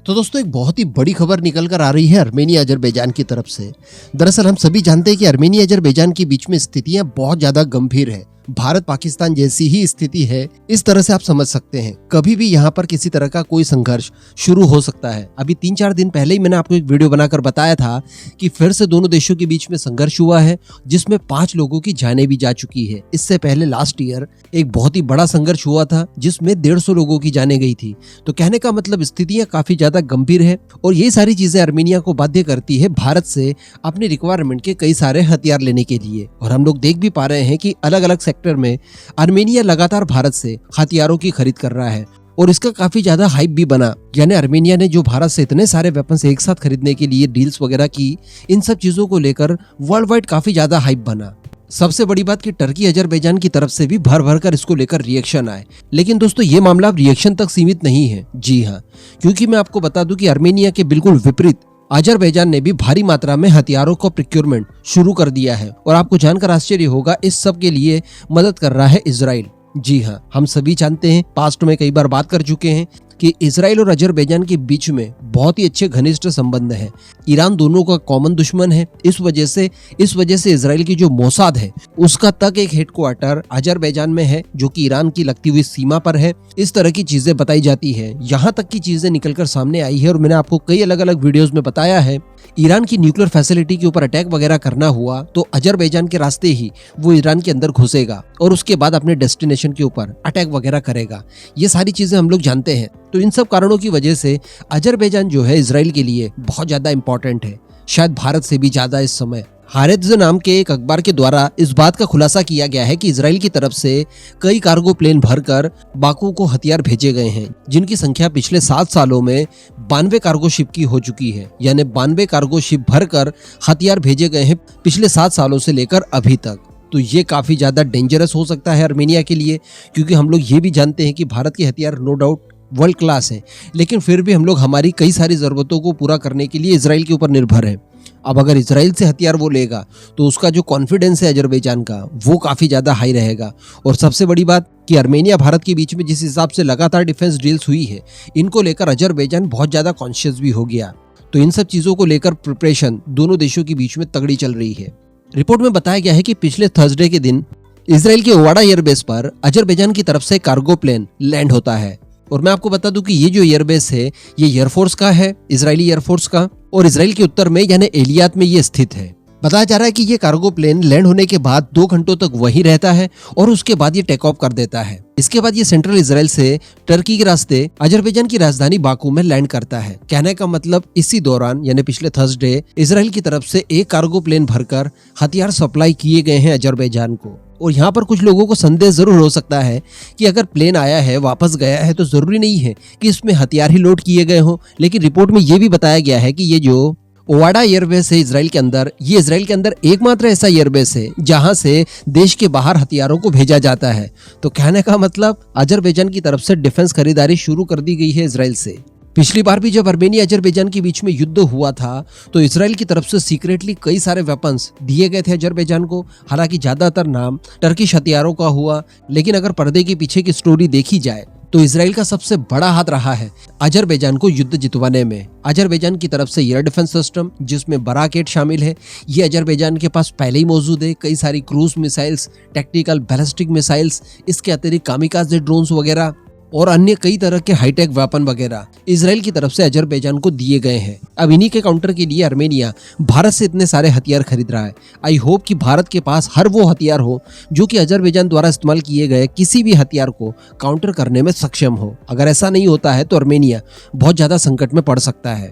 तो दोस्तों एक बहुत ही बड़ी खबर निकल कर आ रही है अर्मेनिया अजरबैजान की तरफ से। दरअसल हम सभी जानते हैं कि अर्मेनिया अजरबैजान के बीच में स्थितियां बहुत ज्यादा गंभीर है। भारत पाकिस्तान जैसी ही स्थिति है, इस तरह से आप समझ सकते हैं। कभी भी यहाँ पर किसी तरह का कोई संघर्ष शुरू हो सकता है। अभी 3-4 दिन पहले ही मैंने आपको एक वीडियो बनाकर बताया था कि फिर से दोनों देशों के बीच में संघर्ष हुआ है, जिसमें 5 लोगों की जानें भी जा चुकी है। इससे पहले लास्ट ईयर एक बहुत ही बड़ा संघर्ष हुआ था जिसमें 150 लोगों की जानें गई थी। तो कहने का मतलब स्थितियां काफी ज्यादा गंभीर है और ये सारी चीजें अर्मेनिया को बाध्य करती है भारत से अपनी रिक्वायरमेंट के कई सारे हथियार लेने के लिए। और हम लोग देख भी पा रहे हैं कि अलग अलग सेक्टर में अर्मेनिया लगातार भारत से हथियारों की खरीद कर रहा है और इसका काफी ज्यादा हाइप भी बना। यानी अर्मेनिया ने जो भारत से इतने सारे वेपन्स एक साथ खरीदने के लिए डील्स वगैरह की, इन सब चीजों को लेकर वर्ल्ड वाइड काफी ज्यादा हाइप बना। सबसे बड़ी बात कि टर्की अजरबैजान की तरफ से भी भर भर कर इसको लेकर रिएक्शन आए। लेकिन दोस्तों ये मामला अब रिएक्शन तक सीमित नहीं है। जी हाँ, क्योंकि मैं आपको बता दूं कि अर्मेनिया के बिल्कुल विपरीत अजरबैजान ने भी भारी मात्रा में हथियारों का प्रोक्योरमेंट शुरू कर दिया है। और आपको जानकर आश्चर्य होगा, इस सब के लिए मदद कर रहा है इजराइल। जी हाँ, हम सभी जानते हैं, पास्ट में कई बार बात कर चुके हैं कि इजराइल और अजरबैजान के बीच में बहुत ही अच्छे घनिष्ठ संबंध है। ईरान दोनों का कॉमन दुश्मन है। इस वजह से इजराइल की जो मोसाद है उसका तक एक हेडक्वार्टर अजरबैजान में है, जो कि ईरान की लगती हुई सीमा पर है। इस तरह की चीजें बताई जाती है, यहाँ तक की चीजें निकलकर सामने आई है। और मैंने आपको कई अलग अलग वीडियोस में बताया है, ईरान की न्यूक्लियर फैसिलिटी के ऊपर अटैक वगैरह करना हुआ तो अजरबैजान के रास्ते ही वो ईरान के अंदर घुसेगा और उसके बाद अपने डेस्टिनेशन के ऊपर अटैक वगैरह करेगा। ये सारी चीजें हम लोग जानते हैं। तो इन सब कारणों की वजह से अजरबैजान जो है इजराइल के लिए बहुत ज्यादा इंपॉर्टेंट है, शायद भारत से भी ज्यादा इस समय। हारेत्ज नाम के एक अखबार के द्वारा इस बात का खुलासा किया गया है कि इजराइल की तरफ से कई कार्गो प्लेन भरकर बाकू को हथियार भेजे गए हैं, जिनकी संख्या पिछले 7 सालों में 92 कार्गो शिप की हो चुकी है। यानी 92 कार्गो शिप भरकर हथियार भेजे गए हैं पिछले 7 सालों से लेकर अभी तक। तो ये काफी ज्यादा डेंजरस हो सकता है अर्मेनिया के लिए, क्योंकि हम लोग ये भी जानते हैं कि भारत के हथियार नो डाउट वर्ल्ड क्लास है, लेकिन फिर भी हम लोग हमारी कई सारी जरूरतों को पूरा करने के लिए इजराइल के ऊपर निर्भर है। अब अगर इजराइल से हथियार वो लेगा तो उसका जो कॉन्फिडेंस है अजरबैजान का, वो काफी ज्यादा हाई रहेगा। और सबसे बड़ी बात कि अर्मेनिया भारत के बीच में जिस हिसाब से लगातार डिफेंस डील्स हुई है, इनको लेकर अजरबैजान बहुत ज्यादा कॉन्शियस भी हो गया। तो इन सब चीजों को लेकर प्रिपरेशन दोनों देशों के बीच में तगड़ी चल रही है। रिपोर्ट में बताया गया है कि पिछले थर्सडे के दिन इजराइल के ओवाडा एयरबेस पर अजरबैजान की तरफ से कार्गो प्लेन लैंड होता है। और मैं आपको बता दूं कि ये जो एयरबेस है ये एयरफोर्स का है, इजरायली एयरफोर्स का, और इजराइल के उत्तर में यानी एलियात में ये स्थित है। बताया जा रहा है कि ये कार्गो प्लेन लैंड होने के बाद 2 घंटों तक वहीं रहता है और उसके बाद ये टेक ऑफ कर देता है। इसके बाद ये सेंट्रल इजराइल से टर्की के रास्ते अजरबैजान की राजधानी बाकू में लैंड करता है। कहने का मतलब इसी दौरान यानी पिछले थर्सडे इजराइल की तरफ से एक कार्गो प्लेन भरकर हथियार सप्लाई किए गए हैं अजरबैजान को। और यहाँ पर कुछ लोगों को संदेह जरूर हो सकता है कि अगर प्लेन आया है, वापस गया है, तो जरूरी नहीं है कि इसमें हथियार ही लोड किए गए हों। लेकिन रिपोर्ट में ये भी बताया गया है कि ये जो ओवाडा एयरबेस है इजराइल के अंदर, ये इजराइल के अंदर एकमात्र ऐसा एयरबेस है जहां से देश के बाहर हथियारों को भेजा जाता है। तो कहने का मतलब अजरबैजान की तरफ से डिफेंस खरीदारी शुरू कर दी गई है इजराइल से। पिछली बार भी जब अर्मेनिया अजरबैजान के बीच में युद्ध हुआ था तो इजराइल की तरफ से सीक्रेटली कई सारे वेपन्स दिए गए थे अजरबैजान को। हालांकि ज्यादातर नाम टर्किश हथियारों का हुआ, लेकिन अगर पर्दे के पीछे की स्टोरी देखी जाए तो इजराइल का सबसे बड़ा हाथ रहा है अजरबैजान को युद्ध जितवाने में। अजरबैजान की तरफ से एयर डिफेंस सिस्टम जिसमें बराकेट शामिल है, ये अजरबैजान के पास पहले ही मौजूद है। कई सारी cruise missiles, tactical ballistic missiles, इसके अतिरिक्त कामिकाज़े ड्रोन्स वगैरह और अन्य कई तरह के हाईटेक वेपन वगैरह इजराइल की तरफ से अजरबैजान को दिए गए हैं। अब इन्हीं के काउंटर के लिए अर्मेनिया भारत से इतने सारे हथियार खरीद रहा है। आई होप कि भारत के पास हर वो हथियार हो जो कि अजरबैजान द्वारा इस्तेमाल किए गए किसी भी हथियार को काउंटर करने में सक्षम हो। अगर ऐसा नहीं होता है तो अर्मेनिया बहुत ज्यादा संकट में पड़ सकता है।